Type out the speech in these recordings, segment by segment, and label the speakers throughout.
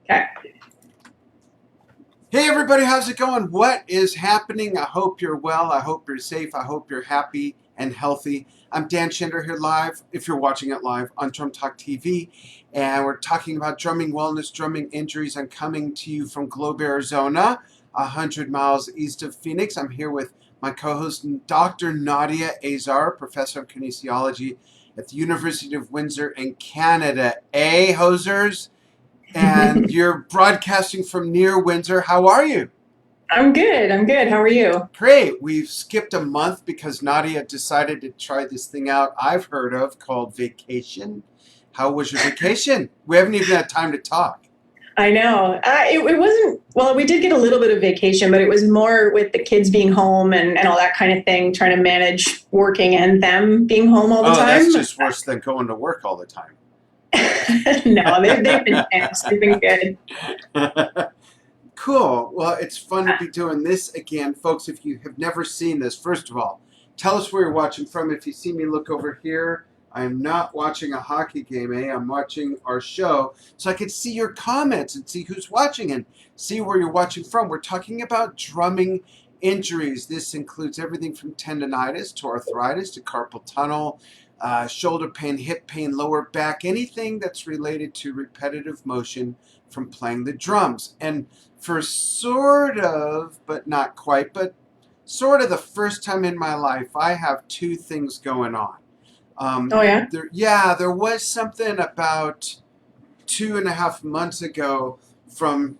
Speaker 1: Okay.
Speaker 2: Hey everybody, how's it going? What is happening? I hope you're well. I hope you're safe. I hope you're happy and healthy. I'm Dan Shinder here live, if you're watching it live, on Drum Talk TV. And we're talking about drumming wellness, drumming injuries. I'm coming to you from Globe, Arizona, 100 miles east of Phoenix. I'm here with my co-host, Dr. Nadia Azar, professor of kinesiology at the University of Windsor in Canada. Hosers? And you're broadcasting from near Windsor. How are you?
Speaker 1: I'm good. How are you?
Speaker 2: Great. We've skipped a month because Nadia decided to try this thing out I've heard of called vacation. How was your vacation? We haven't even had time to talk.
Speaker 1: I know. It wasn't, well, we did get a little bit of vacation, but it was more with the kids being home and all that kind of thing, trying to manage working and them being home all the
Speaker 2: Oh,
Speaker 1: time.
Speaker 2: that's just worse than going to work all the time.
Speaker 1: No, they've been nice. They've been good.
Speaker 2: Cool. Well, it's fun to be doing this again. Folks, if you have never seen this, first of all, tell us where you're watching from. If you see me look over here, I'm not watching a hockey game, I'm watching our show. So I can see your comments and see who's watching and see where you're watching from. We're talking about drumming injuries. This includes everything from tendinitis to arthritis to carpal tunnel, shoulder pain, hip pain, lower back, anything that's related to repetitive motion from playing the drums. And for sort of, but not quite, but sort of the first time in my life, I have two things going on.
Speaker 1: Oh, yeah?
Speaker 2: There was something about 2.5 months ago from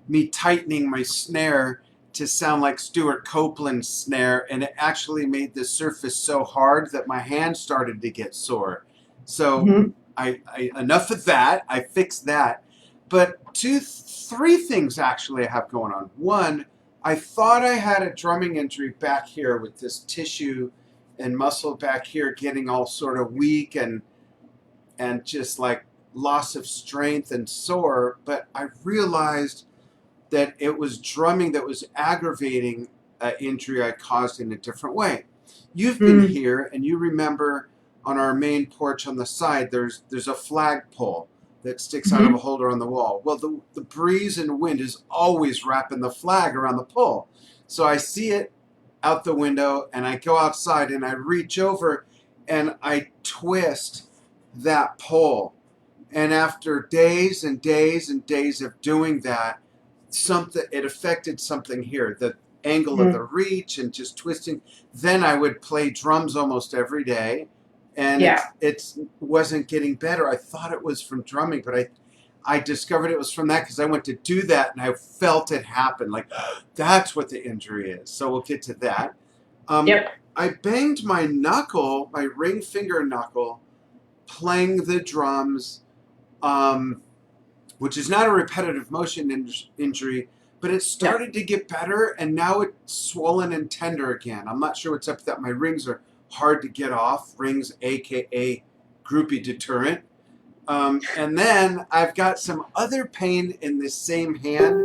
Speaker 2: me tightening my snare to sound like Stuart Copeland's snare, and it actually made the surface so hard that my hand started to get sore. So
Speaker 1: Mm-hmm.
Speaker 2: I enough of that. I fixed that. But three things actually I have going on. One, I thought I had a drumming injury back here with this tissue and muscle back here getting all sort of weak and just like loss of strength and sore, but I realized that it was drumming that was aggravating an injury I caused in a different way. You've been here, and you remember on our main porch on the side, there's a flagpole that sticks out of a holder on the wall. Well, the breeze and wind is always wrapping the flag around the pole. So I see it out the window, and I go outside, and I reach over, and I twist that pole. And after days and days and days of doing that, it affected something here, the angle of the reach and just twisting. Then I would play drums almost every day, and it wasn't getting better. I thought it was from drumming, but I discovered it was from that because I went to do that and I felt it happen. Like, that's what the injury is. So we'll get to that. I banged my knuckle, my ring finger knuckle, playing the drums, which is not a repetitive motion injury, but it started to get better, and now it's swollen and tender again. I'm not sure what's up with that. My rings are hard to get off, rings aka groupie deterrent. And then I've got some other pain in this same hand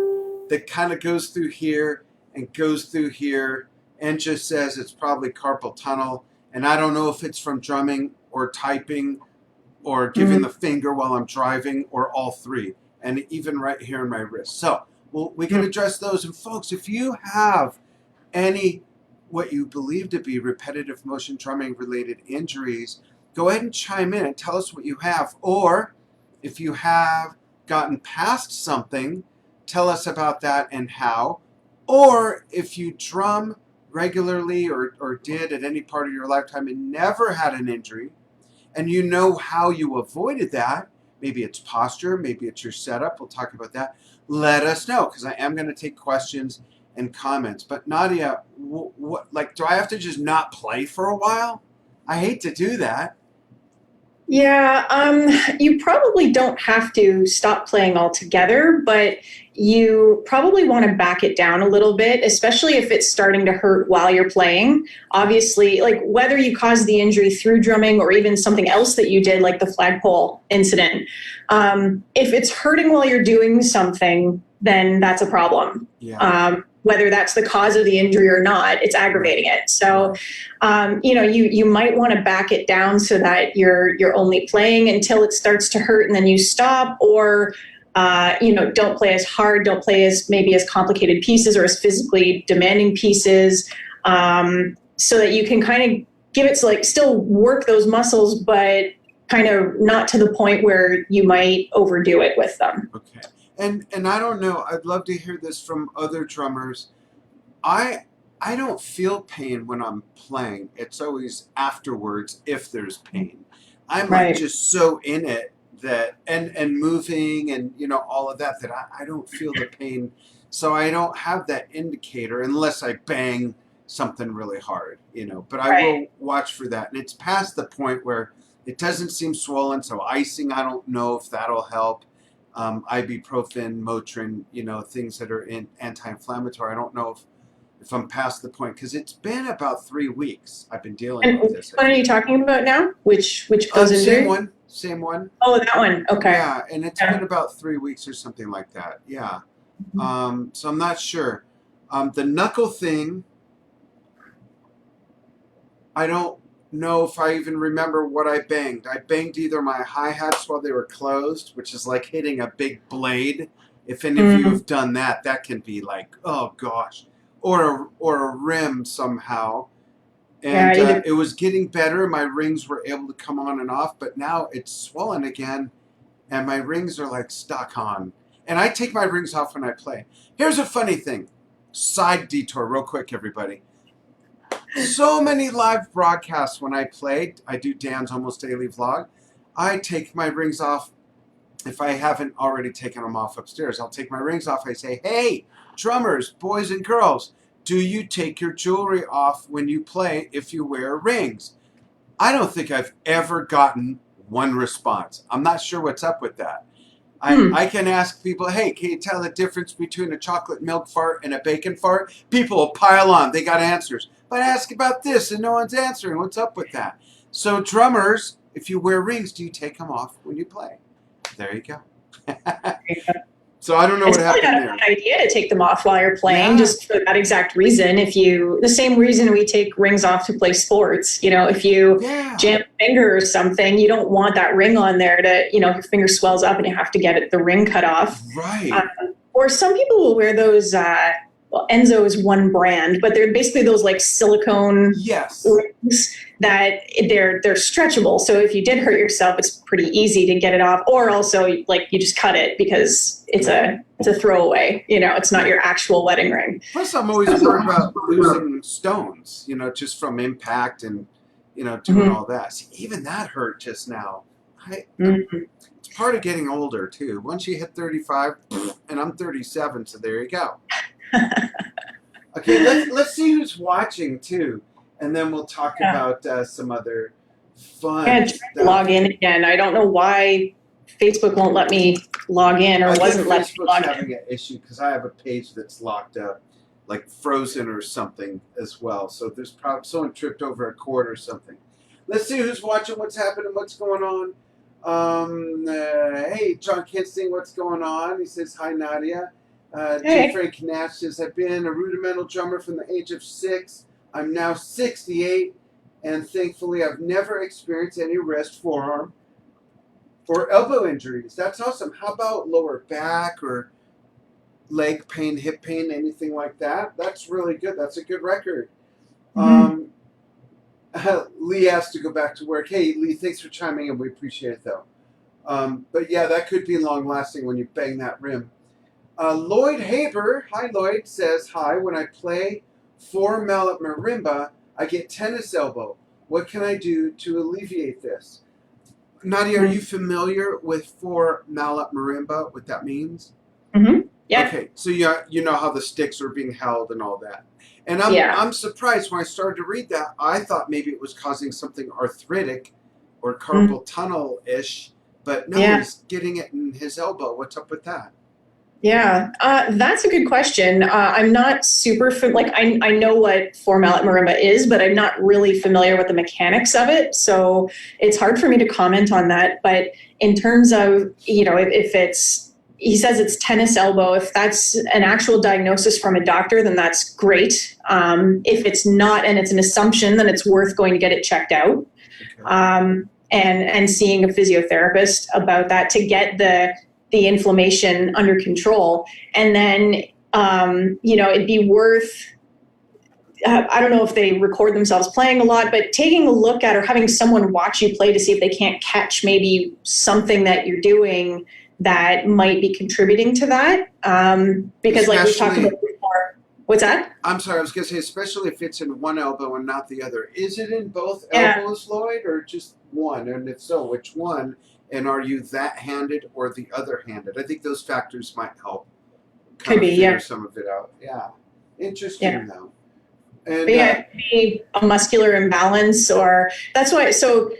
Speaker 2: that kind of goes through here and goes through here and just says it's probably carpal tunnel. And I don't know if it's from drumming or typing or giving the finger while I'm driving or all three. And even right here in my wrist. So we can address those. And folks, if you have any what you believe to be repetitive motion drumming related injuries, go ahead and chime in and tell us what you have. Or if you have gotten past something, tell us about that and how. Or if you drum regularly or did at any part of your lifetime and never had an injury, and you know how you avoided that, maybe it's posture, maybe it's your setup, we'll talk about that, let us know, because I am going to take questions and comments. But Nadia, do I have to just not play for a while? I hate to do that.
Speaker 1: Yeah, you probably don't have to stop playing altogether, but you probably want to back it down a little bit, especially if it's starting to hurt while you're playing. Obviously, like whether you caused the injury through drumming or even something else that you did, like the flagpole incident, if it's hurting while you're doing something, then that's a problem. Whether that's the cause of the injury or not, it's aggravating it. So, you might want to back it down so that you're only playing until it starts to hurt and then you stop, or Don't play as hard, don't play as maybe as complicated pieces or as physically demanding pieces, so that you can kind of give it to like still work those muscles, but kind of not to the point where you might overdo it with them.
Speaker 2: Okay. And I don't know, I'd love to hear this from other drummers. I don't feel pain when I'm playing. It's always afterwards if there's pain. I'm like just so in it that and moving and all of that I don't feel the pain. So I don't have that indicator unless I bang something really hard, but I will watch for that. And it's past the point where it doesn't seem swollen, so icing, I don't know if that'll help. Ibuprofen, Motrin, things that are anti-inflammatory. I don't know if I'm past the point, because it's been about 3 weeks I've been dealing with this.
Speaker 1: What are you talking about now? Which goes in there?
Speaker 2: Same one.
Speaker 1: Oh, that one. Okay.
Speaker 2: Yeah, and it's been about 3 weeks or something like that. Yeah. So I'm not sure. The knuckle thing, I don't know if I even remember what I banged. I banged either my hi-hats while they were closed, which is like hitting a big blade. If any of you have done that, that can be like, oh gosh. Or a rim somehow. And it was getting better. My rings were able to come on and off, but now it's swollen again, and my rings are like stuck on. And I take my rings off when I play. Here's a funny thing. Side detour real quick, everybody. So many live broadcasts when I play. I do Dan's almost daily vlog. I take my rings off. If I haven't already taken them off upstairs, I'll take my rings off. I say, hey, drummers, boys and girls, do you take your jewelry off when you play if you wear rings? I don't think I've ever gotten one response. I'm not sure what's up with that. I can ask people, hey, can you tell the difference between a chocolate milk fart and a bacon fart? People will pile on. They got answers. But I ask about this and no one's answering. What's up with that? So drummers, if you wear rings, do you take them off when you play? There you go. So I don't know what happened there. It's
Speaker 1: not a bad idea to take them off while you're playing, just for that exact reason. The same reason we take rings off to play sports. If you jam a finger or something, you don't want that ring on there to, your finger swells up and you have to get the ring cut off.
Speaker 2: Right.
Speaker 1: Or some people will wear those, Enzo is one brand, but they're basically those like silicone rings that they're stretchable. So if you did hurt yourself, it's pretty easy to get it off. Or also like you just cut it because it's a throwaway. It's not your actual wedding ring.
Speaker 2: Plus, I'm always worried about losing stones. Just from impact and doing all that. See, even that hurt just now. It's part of getting older too. Once you hit 35, and I'm 37, so there you go. Okay, let's see who's watching too, and then we'll talk about some other fun stuff.
Speaker 1: Log in again. I don't know why Facebook won't let me log in, or wasn't letting me log in.
Speaker 2: Facebook's having an issue because I have a page that's locked up, like frozen or something as well. So there's probably someone tripped over a cord or something. Let's see who's watching, what's happening, what's going on. Hey, John Kinsting, what's going on? He says, hi, Nadia. J. Frank Nash says, I've been a rudimental drummer from the age of 6. I'm now 68, and thankfully I've never experienced any wrist, forearm, or elbow injuries. That's awesome. How about lower back or leg pain, hip pain, anything like that? That's really good. That's a good record. Lee has to go back to work. Hey, Lee, thanks for chiming in. We appreciate it, though. But yeah, that could be long-lasting when you bang that rim. Lloyd Haber, hi Lloyd, says, hi, when I play 4 mallet marimba, I get tennis elbow. What can I do to alleviate this? Nadia, are you familiar with 4 mallet marimba, what that means?
Speaker 1: Yeah.
Speaker 2: Okay, so you know how the sticks are being held and all that. And I'm surprised when I started to read that, I thought maybe it was causing something arthritic or carpal tunnel-ish, but no, he's getting it in his elbow. What's up with that?
Speaker 1: Yeah, that's a good question. I'm not super I know what 4 mallet marimba is, but I'm not really familiar with the mechanics of it. So it's hard for me to comment on that. But in terms of, if he says it's tennis elbow, if that's an actual diagnosis from a doctor, then that's great. If it's not, and it's an assumption, then it's worth going to get it checked out. Okay. And seeing a physiotherapist about that to get the the inflammation under control. And then, it'd be worth, I don't know if they record themselves playing a lot, but taking a look at or having someone watch you play to see if they can't catch maybe something that you're doing that might be contributing to that. Because like we talked about before. What's that?
Speaker 2: I'm sorry, I was going to say, especially if it's in one elbow and not the other. Is it in both elbows, Lloyd, or just one? And if so, which one? And are you that handed or the other handed? I think those factors might help figure some of it out. Yeah. Interesting, though. And,
Speaker 1: maybe a muscular imbalance, or that's why. So,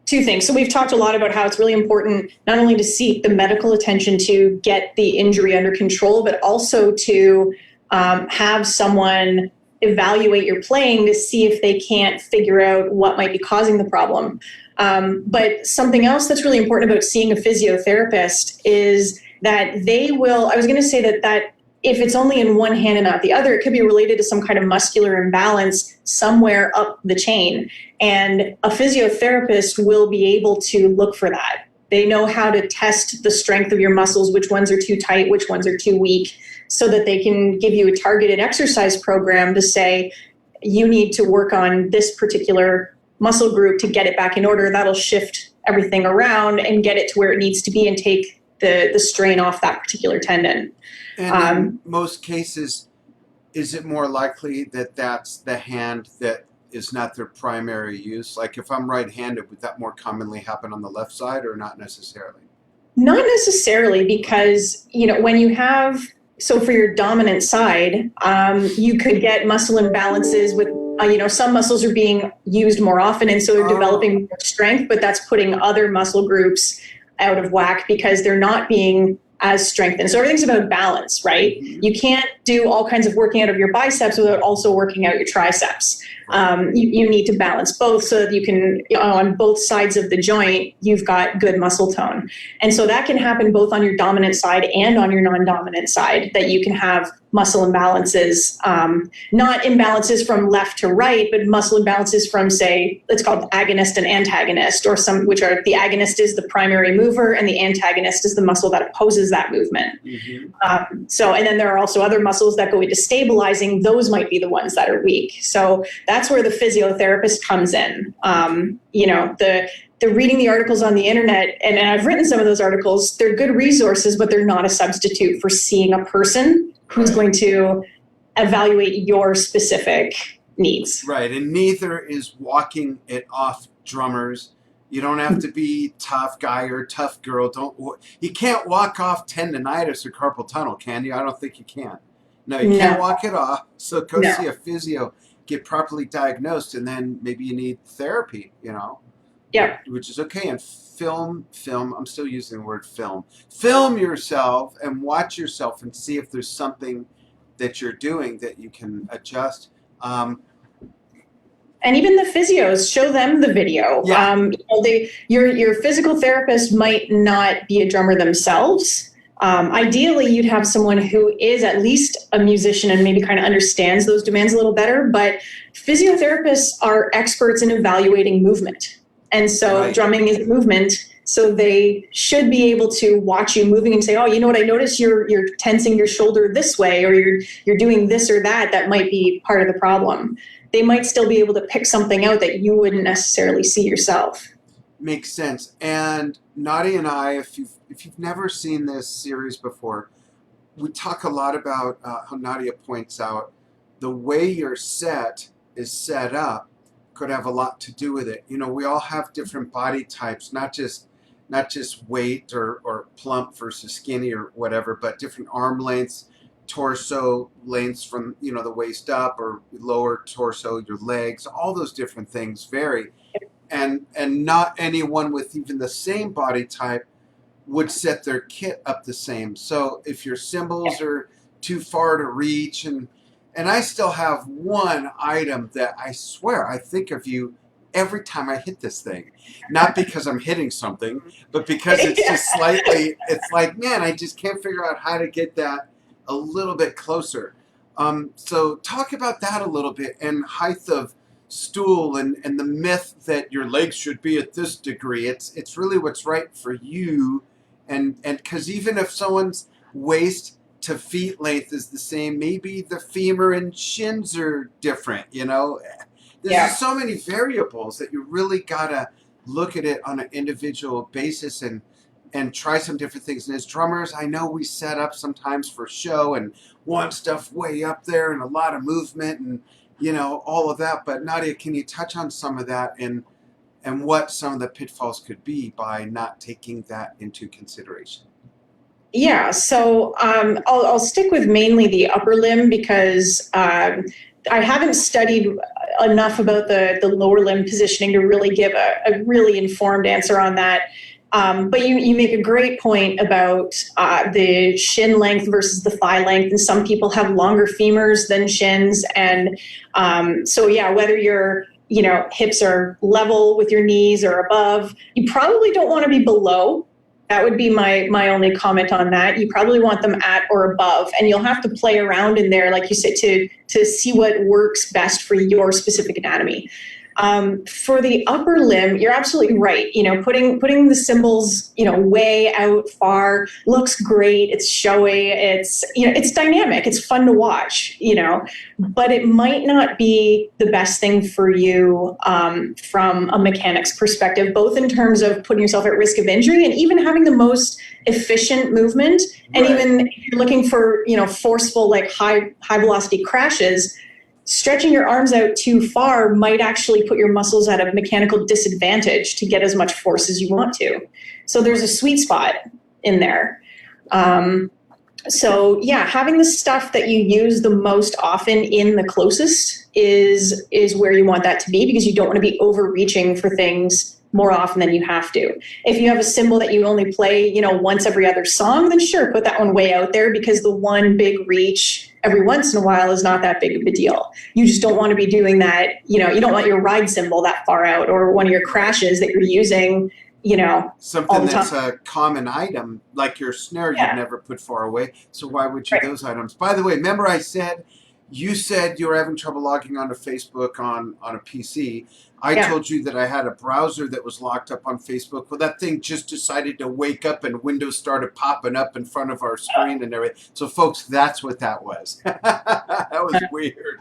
Speaker 1: two things. So we've talked a lot about how it's really important not only to seek the medical attention to get the injury under control, but also to have someone evaluate your playing to see if they can't figure out what might be causing the problem. But something else that's really important about seeing a physiotherapist is that they will, I was going to say that if it's only in one hand and not the other, it could be related to some kind of muscular imbalance somewhere up the chain. And a physiotherapist will be able to look for that. They know how to test the strength of your muscles, which ones are too tight, which ones are too weak, so that they can give you a targeted exercise program to say, you need to work on this particular muscle group to get it back in order. That'll shift everything around and get it to where it needs to be and take the strain off that particular tendon.
Speaker 2: And in most cases, is it more likely that that's the hand that is not their primary use? Like if I'm right-handed, would that more commonly happen on the left side or not necessarily?
Speaker 1: Not necessarily, because, when you have, so for your dominant side, you could get muscle imbalances with, some muscles are being used more often and so they're developing more strength, but that's putting other muscle groups out of whack because they're not being as strengthened. So everything's about balance, right? Mm-hmm. You can't do all kinds of working out of your biceps without also working out your triceps. You need to balance both so that you can, on both sides of the joint, you've got good muscle tone. And so that can happen both on your dominant side and on your non-dominant side, that you can have muscle imbalances, not imbalances from left to right, but muscle imbalances from, say, it's called agonist and antagonist, or some, which are, the agonist is the primary mover and the antagonist is the muscle that opposes that movement. Mm-hmm. And then there are also other muscles that go into stabilizing. Those might be the ones that are weak. So that's where the physiotherapist comes in. The reading the articles on the internet, and I've written some of those articles, they're good resources, but they're not a substitute for seeing a person who's going to evaluate your specific needs.
Speaker 2: Right, and neither is walking it off drummers. You don't have to be tough guy or tough girl. You can't walk off tendinitis or carpal tunnel, can you? I don't think you can. No, you can't walk it off. So go see a physio, get properly diagnosed, and then maybe you need therapy,
Speaker 1: Yeah.
Speaker 2: Which is okay. And film. I'm still using the word film. Film yourself and watch yourself and see if there's something that you're doing that you can adjust.
Speaker 1: And even the physios, show them the video.
Speaker 2: Yeah.
Speaker 1: Your physical therapist might not be a drummer themselves. Ideally, you'd have someone who is at least a musician and maybe kind of understands those demands a little better. But physiotherapists are experts in evaluating movement. And so drumming is movement. So they should be able to watch you moving and say, oh, you know what, I noticed you're tensing your shoulder this way, or you're doing this or that. That might be part of the problem. They might still be able to pick something out that you wouldn't necessarily see yourself.
Speaker 2: Makes sense. And Nadia and I, if you've never seen this series before, we talk a lot about how Nadia points out the way your set is set up could have a lot to do with it. We all have different body types, not just weight or plump versus skinny or whatever, but different arm lengths, torso lengths from the waist up, or lower torso, your legs, all those different things vary. And not anyone with even the same body type would set their kit up the same. So if your cymbals are too far to reach, and I still have one item that I swear I think of you every time I hit this thing. Not because I'm hitting something, but because it's just slightly, it's like, man, I just can't figure out how to get that a little bit closer. So talk about that a little bit, and height of stool, and the myth that your legs should be at this degree. It's really what's right for you and because even if someone's waist to feet length is the same, maybe the femur and shins are different. There's
Speaker 1: Yeah.
Speaker 2: just so many variables that you really gotta look at it on an individual basis and try some different things. And as drummers, I know we set up sometimes for show and want stuff way up there and a lot of movement and all of that. But Nadia, can you touch on some of that and what some of the pitfalls could be by not taking that into consideration?
Speaker 1: Yeah, so I'll stick with mainly the upper limb because I haven't studied enough about the lower limb positioning to really give a really informed answer on that. But you make a great point about the shin length versus the thigh length, and some people have longer femurs than shins, and so yeah, whether your hips are level with your knees or above, you probably don't want to be below. That would be my only comment on that. You probably want them at or above, and you'll have to play around in there, like you said, to see what works best for your specific anatomy. For the upper limb, you're absolutely right. Putting the cymbals, way out far looks great. It's showy. It's dynamic. It's fun to watch, but it might not be the best thing for you from a mechanics perspective, both in terms of putting yourself at risk of injury and even having the most efficient movement. And
Speaker 2: Right.
Speaker 1: even if you're looking for, forceful, like high velocity crashes, stretching your arms out too far might actually put your muscles at a mechanical disadvantage to get as much force as you want to. So there's a sweet spot in there. So yeah, having the stuff that you use the most often in the closest is where you want that to be, because you don't want to be overreaching for things more often than you have to. If you have a cymbal that you only play, once every other song, then sure, put that one way out there, because the one big reach every once in a while is not that big of a deal. You just don't want to be doing that. You don't want your ride cymbal that far out, or one of your crashes that you're using,
Speaker 2: something that's a common item, like your snare,
Speaker 1: Yeah.
Speaker 2: you'd never put far away. So why would you
Speaker 1: Right.
Speaker 2: those items? By the way, remember you said you were having trouble logging onto Facebook on a PC. I
Speaker 1: Yeah.
Speaker 2: told you that I had a browser that was locked up on Facebook. Well, that thing just decided to wake up and Windows started popping up in front of our screen and everything. So, folks, that's what that was. That was weird.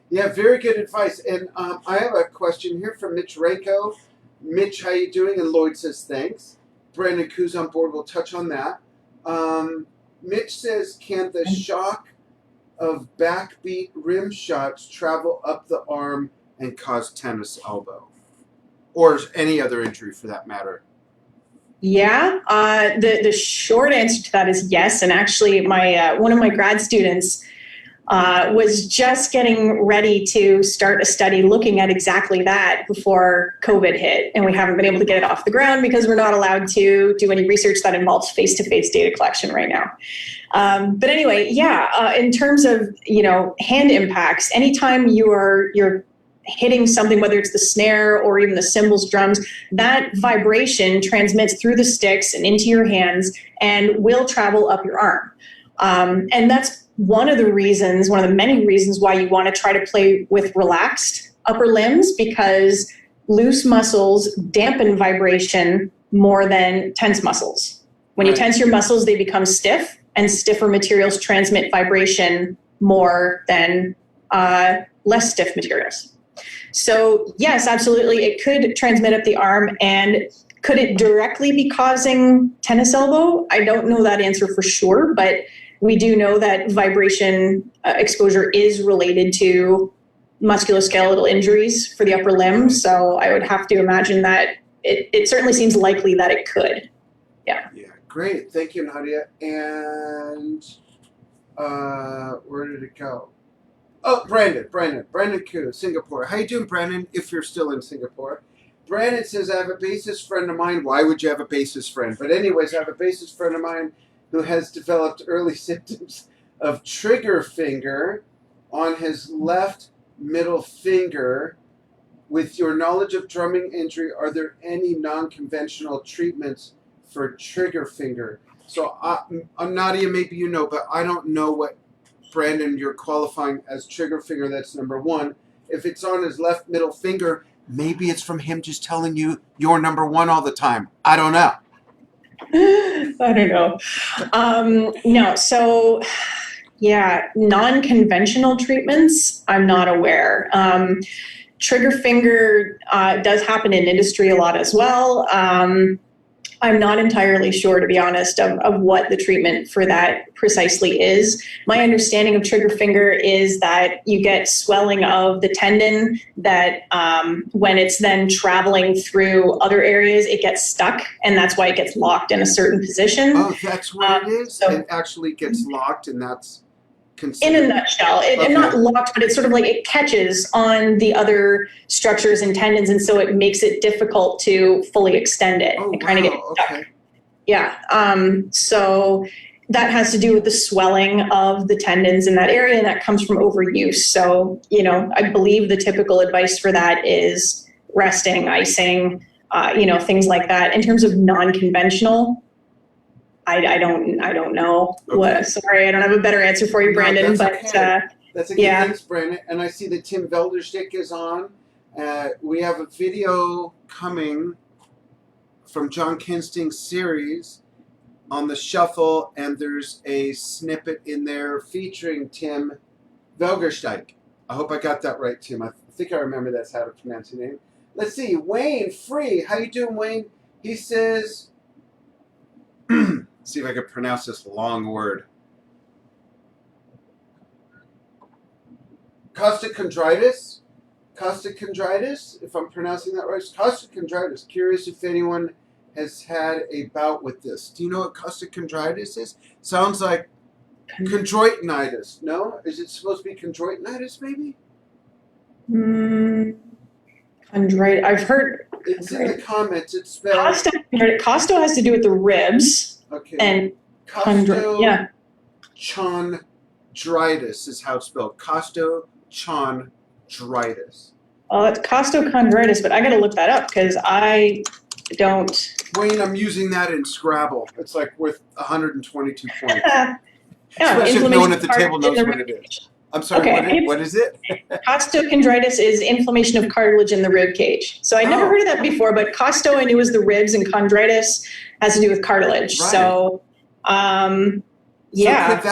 Speaker 2: Yeah, very good advice. And I have a question here from Mitch Ranko. Mitch, how you doing? And Lloyd says thanks. Brandon Koo's on board. We'll touch on that. Mitch says, can the shock of backbeat rim shots travel up the arm and cause tennis elbow? Or any other injury for that matter?
Speaker 1: Yeah, the short answer to that is yes. And actually, my one of my grad students was just getting ready to start a study looking at exactly that before COVID hit. And we haven't been able to get it off the ground because we're not allowed to do any research that involves face-to-face data collection right now. But anyway, yeah, in terms of, hand impacts, anytime you're hitting something, whether it's the snare or even the cymbals, drums, that vibration transmits through the sticks and into your hands and will travel up your arm. And that's one of the many reasons why you want to try to play with relaxed upper limbs, because loose muscles dampen vibration more than tense muscles. When you tense your muscles, they become stiff, and stiffer materials transmit vibration more than less stiff materials. So yes, absolutely, it could transmit up the arm. And could it directly be causing tennis elbow? I don't know that answer for sure, but we do know that vibration exposure is related to musculoskeletal injuries for the upper limb. So I would have to imagine that it certainly seems likely that it could. Yeah.
Speaker 2: Yeah, great. Thank you, Nadia. And where did it go? Oh, Brandon Koo, Singapore. How you doing, Brandon, if you're still in Singapore? Brandon says, I have a bassist friend of mine. Why would you have a bassist friend? But anyways, I have a bassist friend of mine who has developed early symptoms of trigger finger on his left middle finger. With your knowledge of drumming injury, are there any non-conventional treatments for trigger finger? So, Nadia, maybe you know, but I don't know what, Brandon, you're qualifying as trigger finger. That's number one. If it's on his left middle finger, maybe it's from him just telling you you're number one all the time. I don't know.
Speaker 1: I don't know. No, so yeah, non-conventional treatments, I'm not aware. Trigger finger does happen in industry a lot as well. I'm not entirely sure, to be honest, of what the treatment for that precisely is. My understanding of trigger finger is that you get swelling of the tendon that when it's then traveling through other areas, it gets stuck, and that's why it gets locked in a certain position.
Speaker 2: Oh, that's what it is?
Speaker 1: So
Speaker 2: it actually gets locked, and that's
Speaker 1: in
Speaker 2: considered...
Speaker 1: a nutshell,
Speaker 2: Okay.
Speaker 1: not locked, but it's sort of like it catches on the other structures and tendons, and so it makes it difficult to fully extend it.
Speaker 2: Oh,
Speaker 1: It kind of
Speaker 2: wow,
Speaker 1: gets stuck.
Speaker 2: okay.
Speaker 1: Yeah. So that has to do with the swelling of the tendons in that area, and that comes from overuse. So, I believe the typical advice for that is resting, icing, things like that. In terms of non-conventional, I don't know.
Speaker 2: Okay.
Speaker 1: Sorry, I don't have a better answer for you,
Speaker 2: No,
Speaker 1: Brandon.
Speaker 2: that's
Speaker 1: But
Speaker 2: okay. That's okay.
Speaker 1: yeah.
Speaker 2: Thanks, Brandon. And I see that Tim Velderstick is on. We have a video coming from John Kinsting's series on the shuffle, and there's a snippet in there featuring Tim Velgersteig. I hope I got that right, Tim. I think I remember that's how to pronounce your name. Let's see. Wayne Free. How you doing, Wayne? He says... see if I can pronounce this long word. Costochondritis? Costochondritis, if I'm pronouncing that right. Costochondritis. Curious if anyone has had a bout with this. Do you know what costochondritis is? Sounds like chondroitinitis. No? Is it supposed to be chondroitinitis, maybe?
Speaker 1: Chondritis. I've heard.
Speaker 2: It's in the comments. It's spelled...
Speaker 1: Costo has to do with the ribs.
Speaker 2: Okay.
Speaker 1: And
Speaker 2: Costochondritis is how it's spelled. Costochondritis.
Speaker 1: Well, it's costochondritis, but I got to look that up because I don't.
Speaker 2: Wayne, I'm using that in Scrabble. It's like worth 122 points.
Speaker 1: Yeah,
Speaker 2: Especially if no one at the table knows what it is. I'm sorry,
Speaker 1: Okay.
Speaker 2: what is it?
Speaker 1: Costochondritis is inflammation of cartilage in the rib cage. So I never heard of that before, but costo I knew was the ribs, and chondritis has to do with cartilage.
Speaker 2: Right.
Speaker 1: So, yeah,
Speaker 2: so could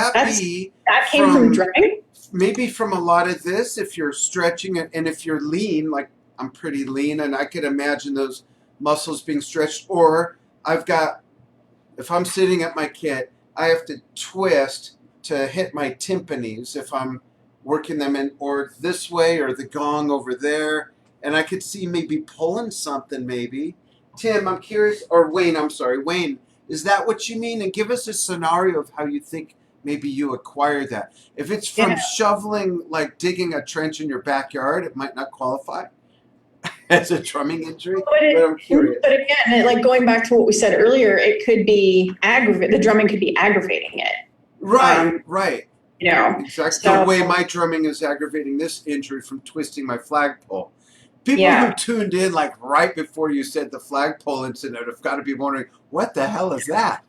Speaker 1: that came from drumming?
Speaker 2: Maybe from a lot of this, if you're stretching it, and if you're lean, like I'm pretty lean, and I could imagine those muscles being stretched. Or if I'm sitting at my kit, I have to twist to hit my tympanies if I'm working them in, or this way, or the gong over there, and I could see maybe pulling something, maybe. Tim, I'm curious, or Wayne, I'm sorry, Wayne, is that what you mean? And give us a scenario of how you think maybe you acquired that. If it's from shoveling, like digging a trench in your backyard, it might not qualify as a drumming injury, but I'm curious.
Speaker 1: But again, like going back to what we said earlier, it could be the drumming could be aggravating it.
Speaker 2: Right, right. Exactly.
Speaker 1: So,
Speaker 2: the way my drumming is aggravating this injury from twisting my flagpole. People who tuned in like right before you said the flagpole incident have got to be wondering, what the hell is that?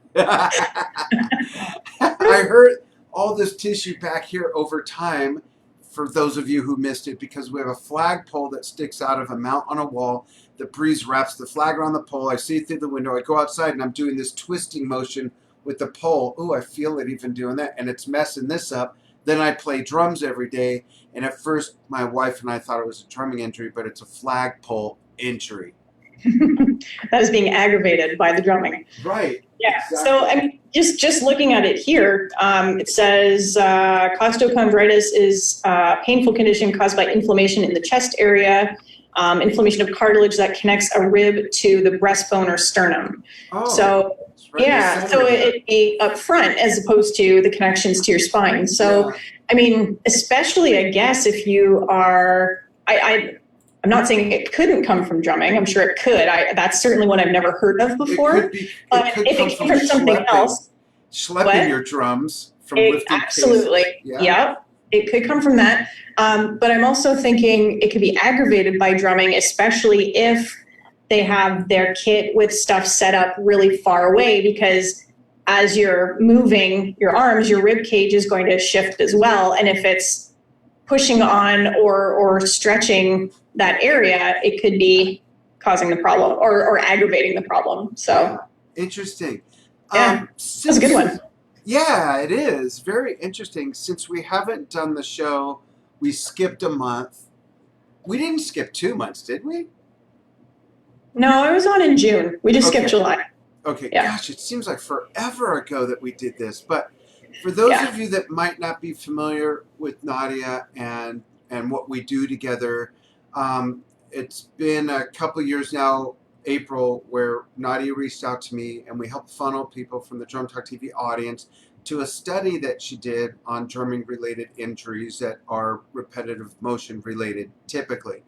Speaker 2: I heard all this tissue back here over time, for those of you who missed it, because we have a flagpole that sticks out of a mount on a wall. The breeze wraps the flag around the pole. I see it through the window. I go outside and I'm doing this twisting motion with the pole. Ooh, I feel it even doing that, and it's messing this up. Then I play drums every day, and at first my wife and I thought it was a drumming injury, but it's a flagpole injury.
Speaker 1: That is being aggravated by the drumming.
Speaker 2: Right.
Speaker 1: Yeah.
Speaker 2: Exactly.
Speaker 1: So I mean, just looking at it here, it says costochondritis is a painful condition caused by inflammation in the chest area, inflammation of cartilage that connects a rib to the breastbone or sternum.
Speaker 2: Oh.
Speaker 1: So yeah, so it'd be up front as opposed to the connections to your spine. So, I mean, especially, I guess, if you are, I'm not saying it couldn't come from drumming. I'm sure it could. That's certainly one I've never heard of before. But if it came from something else.
Speaker 2: Schlepping your drums from lifting
Speaker 1: absolutely. Yeah, it could come from that. But I'm also thinking it could be aggravated by drumming, especially if they have their kit with stuff set up really far away, because as you're moving your arms, your rib cage is going to shift as well. And if it's pushing on or stretching that area, it could be causing the problem or aggravating the problem. So
Speaker 2: Interesting.
Speaker 1: Yeah, that's a good one.
Speaker 2: Yeah, it is very interesting. Since we haven't done the show, we skipped a month. We didn't skip 2 months, did we?
Speaker 1: No, I was on in June. We just skipped
Speaker 2: Okay.
Speaker 1: July.
Speaker 2: Okay.
Speaker 1: Yeah.
Speaker 2: Gosh, it seems like forever ago that we did this. But for those
Speaker 1: Yeah.
Speaker 2: of you that might not be familiar with Nadia and what we do together, it's been a couple years now, April, where Nadia reached out to me and we helped funnel people from the Drum Talk TV audience to a study that she did on drumming related injuries that are repetitive motion related typically.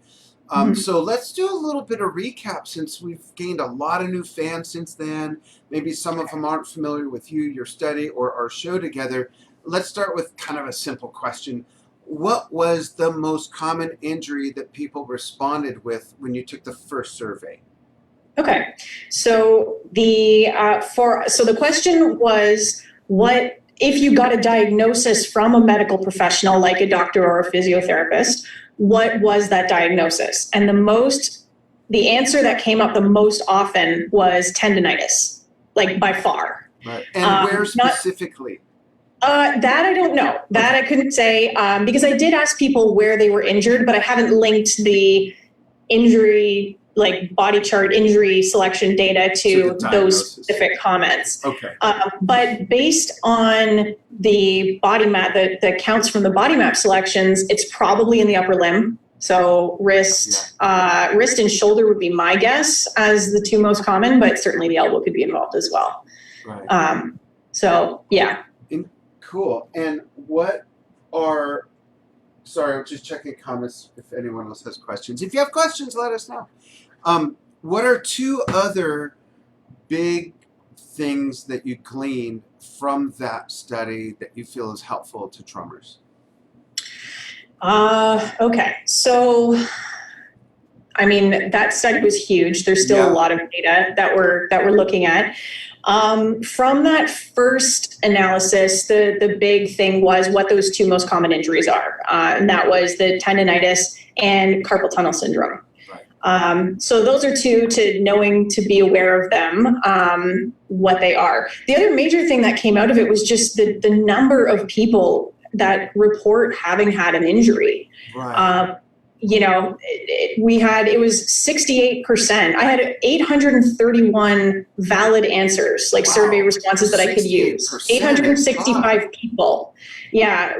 Speaker 1: Mhm.
Speaker 2: So let's do a little bit of recap since we've gained a lot of new fans since then. Maybe some of them aren't familiar with you, your study, or our show together. Let's start with kind of a simple question. What was the most common injury that people responded with when you took the first survey?
Speaker 1: Okay, so the question was, what if you got a diagnosis from a medical professional like a doctor or a physiotherapist? What was that diagnosis? And the answer that came up the most often was tendinitis, like by far.
Speaker 2: Right. And where specifically?
Speaker 1: That I don't know. That I couldn't say because I did ask people where they were injured, but I haven't linked the injury, like body chart injury selection data to those specific comments.
Speaker 2: Okay.
Speaker 1: But based on the body map, the counts from the body map selections, it's probably in the upper limb. So wrist and shoulder would be my guess as the two most common, but certainly the elbow could be involved as well.
Speaker 2: Right.
Speaker 1: So yeah.
Speaker 2: Cool. And sorry, I'm just checking comments if anyone else has questions. If you have questions, let us know. What are two other big things that you gleaned from that study that you feel is helpful to drummers?
Speaker 1: Okay. So, I mean, that study was huge. There's still a lot of data that we're looking at. From that first analysis, the big thing was what those two most common injuries are, and that was the tendinitis and carpal tunnel syndrome. Right. So those are two to be aware of them, what they are. The other major thing that came out of it was just the number of people that report having had an injury. Right. It was 68%. I had 831 valid answers, like survey responses that I could use. 865 people,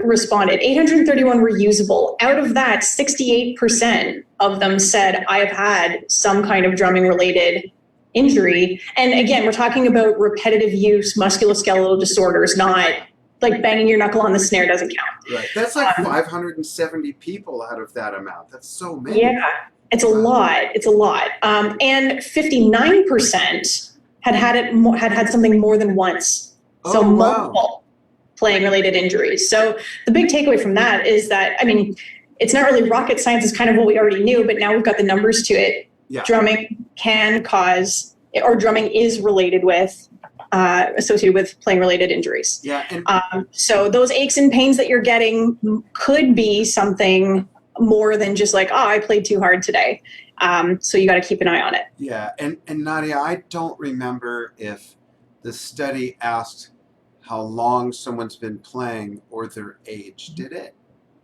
Speaker 1: responded. 831 were usable. Out of that, 68% of them said, I have had some kind of drumming related injury. And again, we're talking about repetitive use, musculoskeletal disorders, not like banging your knuckle on the snare doesn't count.
Speaker 2: Right. That's like 570 people out of that amount. That's so many.
Speaker 1: Yeah, it's a lot. It's a lot. And 59% had something more than once. So multiple playing related injuries. So the big takeaway from that is that, I mean, it's not really rocket science. It's kind of what we already knew, but now we've got the numbers to it. Yeah. Drumming can cause, or drumming is related with, associated with playing related injuries. Yeah. And so those aches and pains that you're getting could be something more than just like, I played too hard today. So you got to keep an eye on it.
Speaker 2: Yeah. And Nadia, I don't remember if the study asked how long someone's been playing or their age. Did it?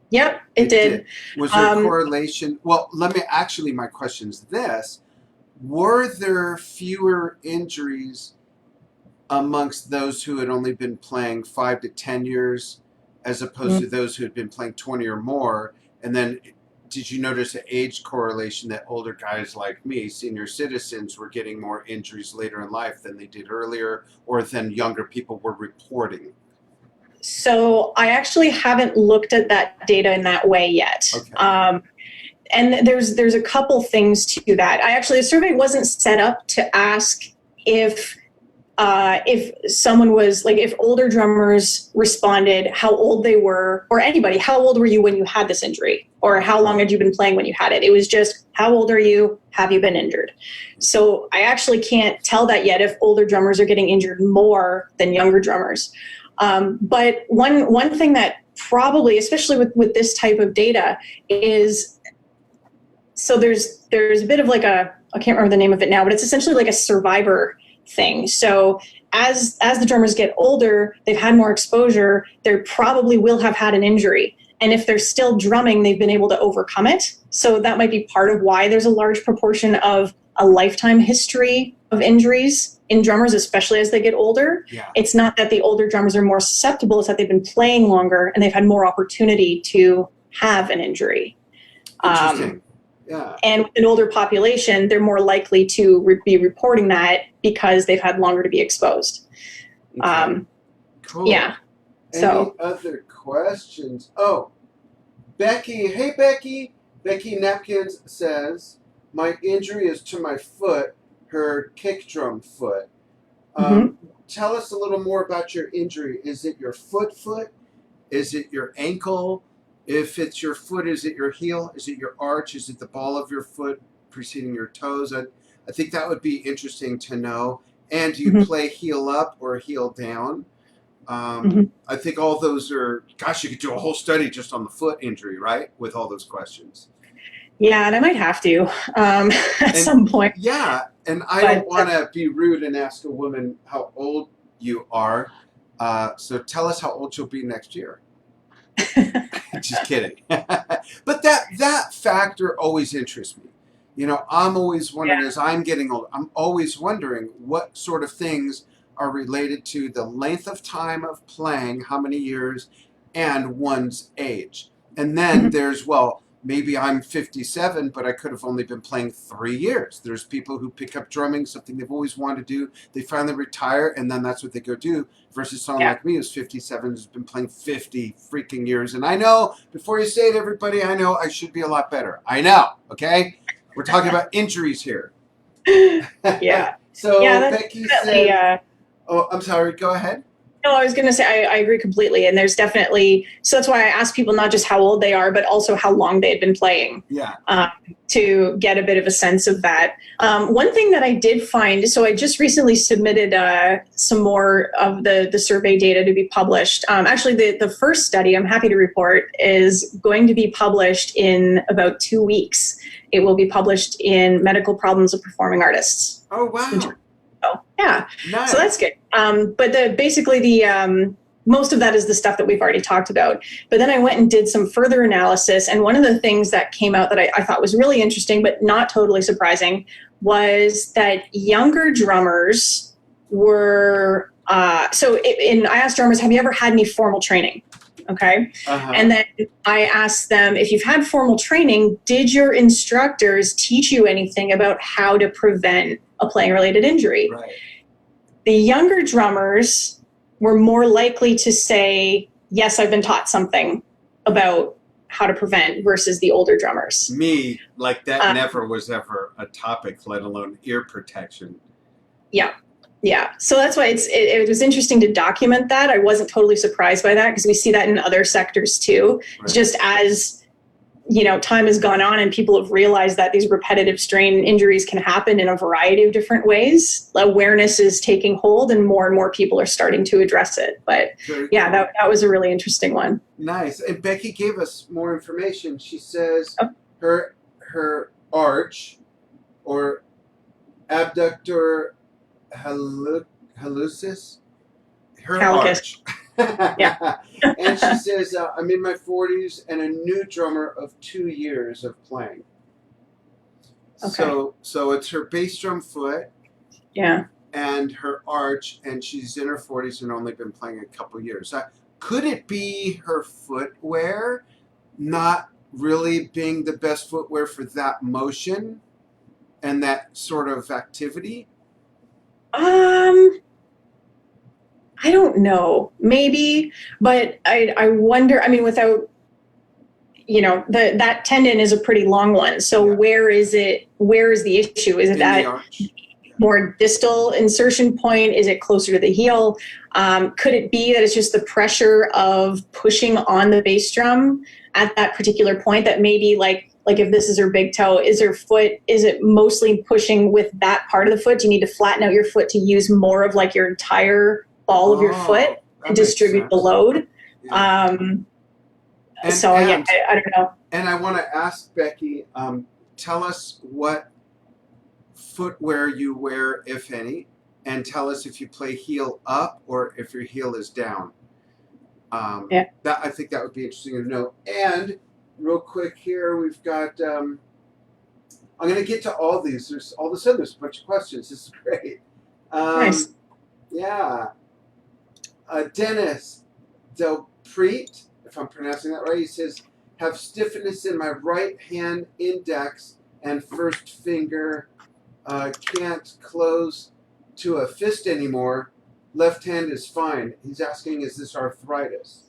Speaker 1: Yep, it did.
Speaker 2: Was there a correlation? Well, my question is this. Were there fewer injuries amongst those who had only been playing 5 to 10 years as opposed to those who had been playing 20 or more? And then did you notice an age correlation that older guys like me, senior citizens, were getting more injuries later in life than they did earlier, or than younger people were reporting?
Speaker 1: So I actually haven't looked at that data in that way yet. Okay. And there's a couple things to that. The survey wasn't set up to ask if someone was like, if older drummers responded, how old they were, or anybody, how old were you when you had this injury, or how long had you been playing when you had it? It was just, how old are you? Have you been injured? So I actually can't tell that yet if older drummers are getting injured more than younger drummers. But one thing that probably, especially with this type of data, is, so there's a bit of like I can't remember the name of it now, but it's essentially like a survivor thing. So as the drummers get older, they've had more exposure, they probably will have had an injury. And if they're still drumming, they've been able to overcome it. So that might be part of why there's a large proportion of a lifetime history of injuries in drummers, especially as they get older.
Speaker 2: Yeah.
Speaker 1: It's not that the older drummers are more susceptible, it's that they've been playing longer and they've had more opportunity to have an injury.
Speaker 2: Interesting. Yeah.
Speaker 1: And with an older population, they're more likely to be reporting that because they've had longer to be exposed.
Speaker 2: Okay. Cool.
Speaker 1: Yeah.
Speaker 2: Any
Speaker 1: So
Speaker 2: other questions? Oh, Becky. Hey, Becky. Becky Napkins says, my injury is to my foot, her kick drum foot. Tell us a little more about your injury. Is it your foot? Is it your ankle? If it's your foot, is it your heel? Is it your arch? Is it the ball of your foot preceding your toes? I think that would be interesting to know. And do you play heel up or heel down? I think all those are, gosh, you could do a whole study just on the foot injury, right? With all those questions.
Speaker 1: yeah, and I might have to at some point.
Speaker 2: Yeah, and I don't want to be rude and ask a woman how old you are. So tell us how old you'll be next year. Just kidding. But that factor always interests me. You know, I'm always wondering, as I'm getting older, I'm always wondering what sort of things are related to the length of time of playing, how many years, and one's age. And then there's, well, maybe I'm 57, but I could have only been playing 3 years. There's people who pick up drumming, something they've always wanted to do. They finally retire, and then that's what they go do, versus someone like me who's 57, who's been playing 50 freaking years. And I know, before you say it, everybody, I know I should be a lot better. I know, okay? We're talking about injuries here.
Speaker 1: Yeah.
Speaker 2: So
Speaker 1: yeah,
Speaker 2: Becky said... Oh, I'm sorry. Go ahead.
Speaker 1: No, I was going to say I agree completely. And there's definitely, so that's why I asked people not just how old they are, but also how long they had been playing.
Speaker 2: Yeah.
Speaker 1: To get a bit of a sense of that. One thing that I did find, so I just recently submitted some more of the survey data to be published. Actually, the first study, I'm happy to report, is going to be published in about 2 weeks. It will be published in Medical Problems of Performing Artists.
Speaker 2: Oh, wow.
Speaker 1: Oh, yeah.
Speaker 2: Nice.
Speaker 1: So that's good. But basically the most of that is the stuff that we've already talked about. But then I went and did some further analysis. And one of the things that came out that I thought was really interesting, but not totally surprising, was that younger drummers were, I asked drummers, have you ever had any formal training? Okay. And then I asked them, if you've had formal training, did your instructors teach you anything about how to prevent a playing related injury?
Speaker 2: Right.
Speaker 1: The younger drummers were more likely to say, yes, I've been taught something about how to prevent, versus the older drummers.
Speaker 2: Me, like that never was ever a topic, let alone ear protection.
Speaker 1: Yeah. Yeah. So that's why it was interesting to document that. I wasn't totally surprised by that because we see that in other sectors too. Right. Just as, time has gone on and people have realized that these repetitive strain injuries can happen in a variety of different ways. Awareness is taking hold and more people are starting to address it. But that was a really interesting one.
Speaker 2: Nice. And Becky gave us more information. She says her arch or abductor hallucis, her arch.
Speaker 1: Yeah.
Speaker 2: And she says, I'm in my 40s and a new drummer of 2 years of playing. Okay. So it's her bass drum foot.
Speaker 1: Yeah.
Speaker 2: And her arch, and she's in her 40s and only been playing a couple years. Could it be her footwear not really being the best footwear for that motion and that sort of activity?
Speaker 1: I don't know, maybe, but I wonder, without, that tendon is a pretty long one. So where is the issue? Is it that more distal insertion point? Is it closer to the heel? Could it be that it's just the pressure of pushing on the bass drum at that particular point that maybe like if this is her big toe, is it mostly pushing with that part of the foot? Do you need to flatten out your foot to use more of like your entire ball of your foot and distribute the load? I don't know.
Speaker 2: And I want to ask Becky, tell us what footwear you wear, if any, and tell us if you play heel up or if your heel is down.
Speaker 1: Yeah.
Speaker 2: That I think that would be interesting to know. And real quick here, we've got. I'm going to get to all these. There's all of a sudden there's a bunch of questions. This is great.
Speaker 1: Nice.
Speaker 2: Yeah. Dennis Delpreet, if I'm pronouncing that right, he says, have stiffness in my right hand index and first finger. Can't close to a fist anymore. Left hand is fine. He's asking, is this arthritis?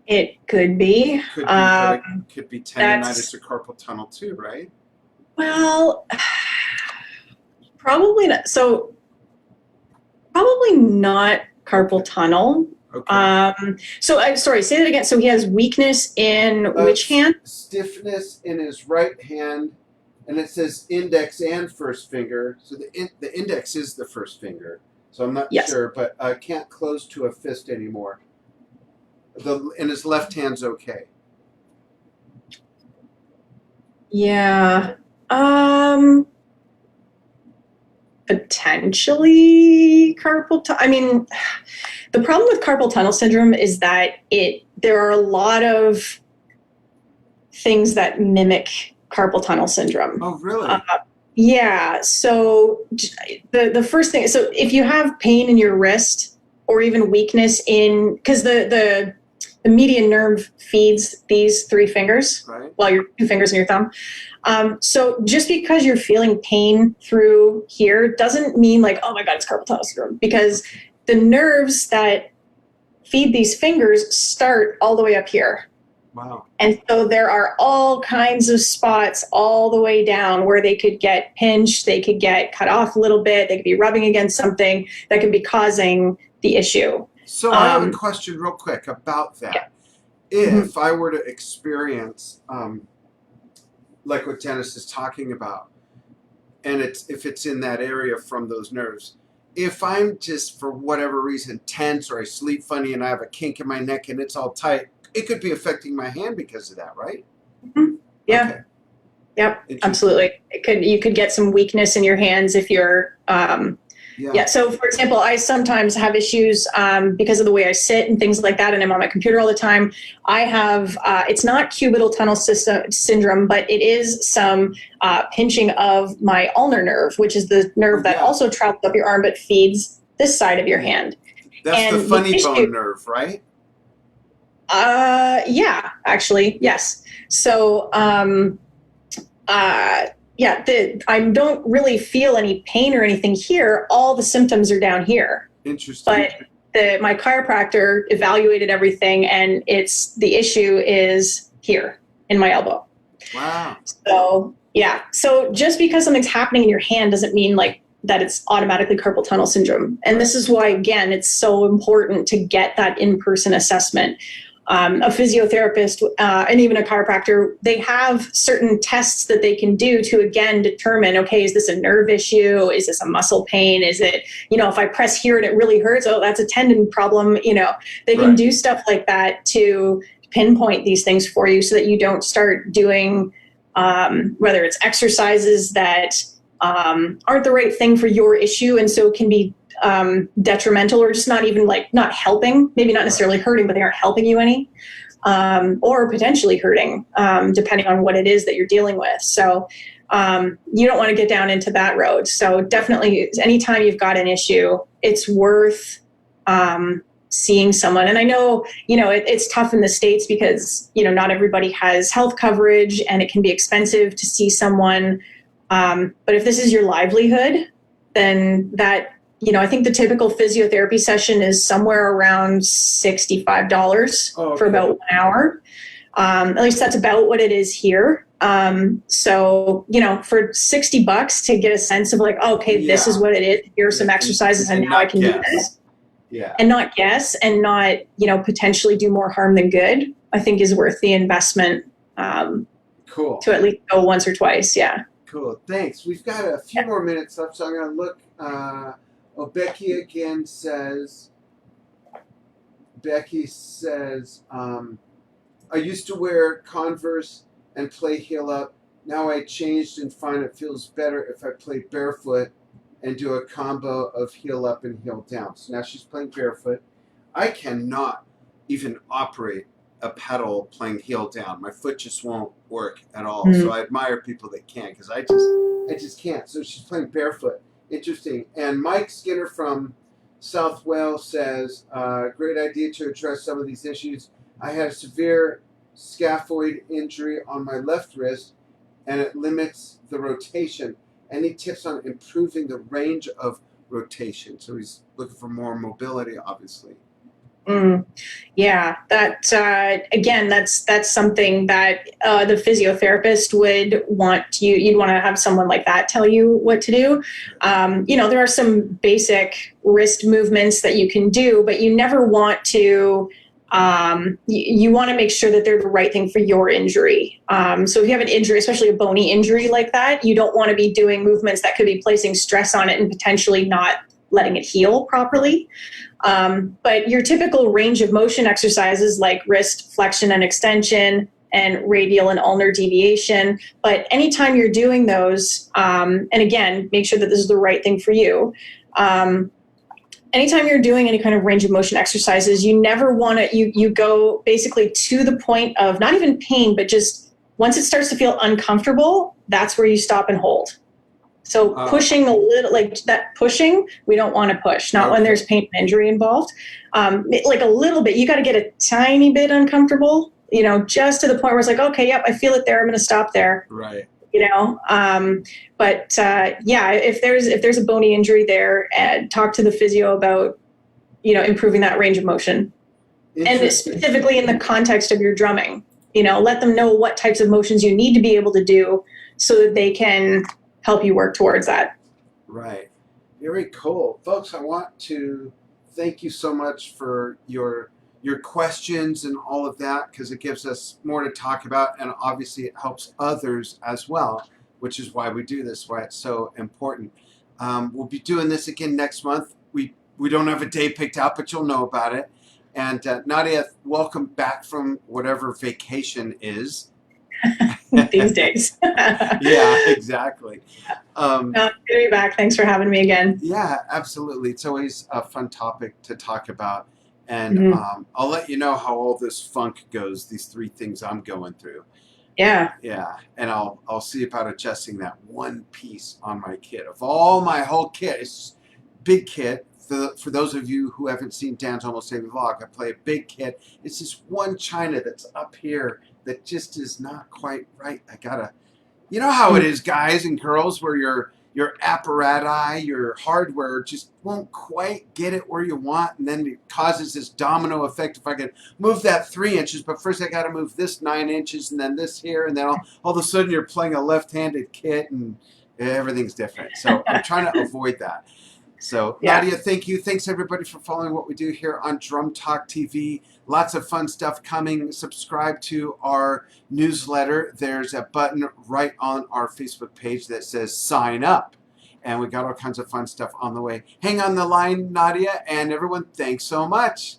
Speaker 1: It could be.
Speaker 2: Could be, but it could be tendinitis
Speaker 1: That's
Speaker 2: or carpal tunnel too, right?
Speaker 1: well, probably not. So probably not carpal tunnel.
Speaker 2: Okay.
Speaker 1: So I'm sorry, say that again. So he has weakness in which hand?
Speaker 2: Stiffness in his right hand, and it says index and first finger. So the index is the first finger. So I'm not sure, but can't close to a fist anymore. And his left hand's okay.
Speaker 1: Yeah. Potentially carpal tunnel. I mean, the problem with carpal tunnel syndrome is that there are a lot of things that mimic carpal tunnel syndrome.
Speaker 2: Oh, really?
Speaker 1: Yeah. So the first thing, so if you have pain in your wrist or even weakness because the median nerve feeds these three fingers,
Speaker 2: right,
Speaker 1: well, your two fingers and your thumb. So just because you're feeling pain through here doesn't mean like, oh my God, it's carpal tunnel syndrome, because the nerves that feed these fingers start all the way up here.
Speaker 2: Wow.
Speaker 1: And so there are all kinds of spots all the way down where they could get pinched, they could get cut off a little bit, they could be rubbing against something that could be causing the issue.
Speaker 2: So I have a question real quick about that.
Speaker 1: Yeah.
Speaker 2: If I were to experience like what Dennis is talking about, and if it's in that area from those nerves, if I'm just for whatever reason tense or I sleep funny and I have a kink in my neck and it's all tight, it could be affecting my hand because of that, right?
Speaker 1: Mm-hmm. Yeah.
Speaker 2: Okay.
Speaker 1: Yep. Absolutely. You could get some weakness in your hands if you're yeah. So, for example, I sometimes have issues because of the way I sit and things like that, and I'm on my computer all the time. I have, it's not cubital tunnel syndrome, but it is some pinching of my ulnar nerve, which is the nerve that also travels up your arm but feeds this side of your hand.
Speaker 2: That's the funny bone nerve, right?
Speaker 1: Yeah, actually, yes. So, yeah, I don't really feel any pain or anything here. All the symptoms are down here.
Speaker 2: Interesting.
Speaker 1: But my chiropractor evaluated everything, and the issue is here in my elbow.
Speaker 2: Wow.
Speaker 1: So, yeah. So just because something's happening in your hand doesn't mean like that it's automatically carpal tunnel syndrome. And this is why, again, it's so important to get that in-person assessment. A physiotherapist and even a chiropractor, they have certain tests that they can do to, again, determine, okay, is this a nerve issue? Is this a muscle pain? Is it, if I press here and it really hurts, oh, that's a tendon problem. They can do stuff like that to pinpoint these things for you so that you don't start doing, whether it's exercises that aren't the right thing for your issue and so can be detrimental or just not even not helping, maybe not necessarily hurting, but they aren't helping you any, or potentially hurting, depending on what it is that you're dealing with. So you don't want to get down into that road. So definitely anytime you've got an issue, it's worth seeing someone. And I know, it's tough in the States because, not everybody has health coverage and it can be expensive to see someone. But if this is your livelihood, then that, I think the typical physiotherapy session is somewhere around $65 for about 1 hour. At least that's about what it is here. So, for $60 to get a sense of like, okay, this is what it is. Here are some exercises and now I can do this.
Speaker 2: Yeah.
Speaker 1: And not guess and not, potentially do more harm than good, I think is worth the investment.
Speaker 2: Cool.
Speaker 1: To at least go once or twice. Yeah.
Speaker 2: Cool. Thanks. We've got a few more minutes left, so I'm going to look. Becky again says, I used to wear Converse and play heel up Now I changed and find it feels better if I play barefoot and do a combo of heel up and heel down. So now she's playing barefoot. I cannot even operate a pedal playing heel down. My foot just won't work at all. So I admire people that can, because I just can't. So she's playing barefoot. Interesting. And Mike Skinner from South Wales says, great idea to address some of these issues. I had a severe scaphoid injury on my left wrist, and it limits the rotation. Any tips on improving the range of rotation? So he's looking for more mobility, obviously.
Speaker 1: Yeah, that again, that's something that the physiotherapist would want you. You'd want to have someone like that tell you what to do. There are some basic wrist movements that you can do, but you never want to. You want to make sure that they're the right thing for your injury. So if you have an injury, especially a bony injury like that, you don't want to be doing movements that could be placing stress on it and potentially not letting it heal properly. But your typical range of motion exercises like wrist flexion and extension and radial and ulnar deviation. But anytime you're doing those, and again, make sure that this is the right thing for you. Anytime you're doing any kind of range of motion exercises, you never want to, you go basically to the point of not even pain, but just once it starts to feel uncomfortable, that's where you stop and hold. So pushing a little, like that pushing, we don't want to push, not when there's pain and injury involved. Like a little bit, you got to get a tiny bit uncomfortable, just to the point where it's like, okay, yep, I feel it there. I'm going to stop there.
Speaker 2: Right.
Speaker 1: If there's a bony injury there, talk to the physio about, improving that range of motion, and specifically in the context of your drumming, let them know what types of motions you need to be able to do so that they can help you work towards that.
Speaker 2: Right. Very cool. Folks, I want to thank you so much for your questions and all of that, because it gives us more to talk about, and obviously it helps others as well, which is why we do this, why it's so important. We'll be doing this again next month. We don't have a day picked out, but you'll know about it. And Nadia, welcome back from whatever vacation is.
Speaker 1: These days.
Speaker 2: Yeah, exactly.
Speaker 1: Good to be back. Thanks for having me again.
Speaker 2: Yeah, absolutely. It's always a fun topic to talk about. And I'll let you know how all this funk goes, these 3 things I'm going through.
Speaker 1: Yeah.
Speaker 2: Yeah. And I'll see about adjusting that one piece on my kit. Of all my whole kit, it's big kit. For those of you who haven't seen Dan's Almost Daily Vlog, I play a big kit. It's this one china that's up here that just is not quite right. I gotta, you know how it is, guys and girls, where your apparatus, your hardware just won't quite get it where you want, and then it causes this domino effect. If I could move that 3 inches, but first I got to move this 9 inches, and then this here, and then all of a sudden you're playing a left-handed kit, and everything's different. So I'm trying to avoid that. So, yeah. Nadia, thank you. Thanks, everybody, for following what we do here on Drum Talk TV. Lots of fun stuff coming. Subscribe to our newsletter. There's a button right on our Facebook page that says sign up. And we got all kinds of fun stuff on the way. Hang on the line, Nadia, and everyone, thanks so much.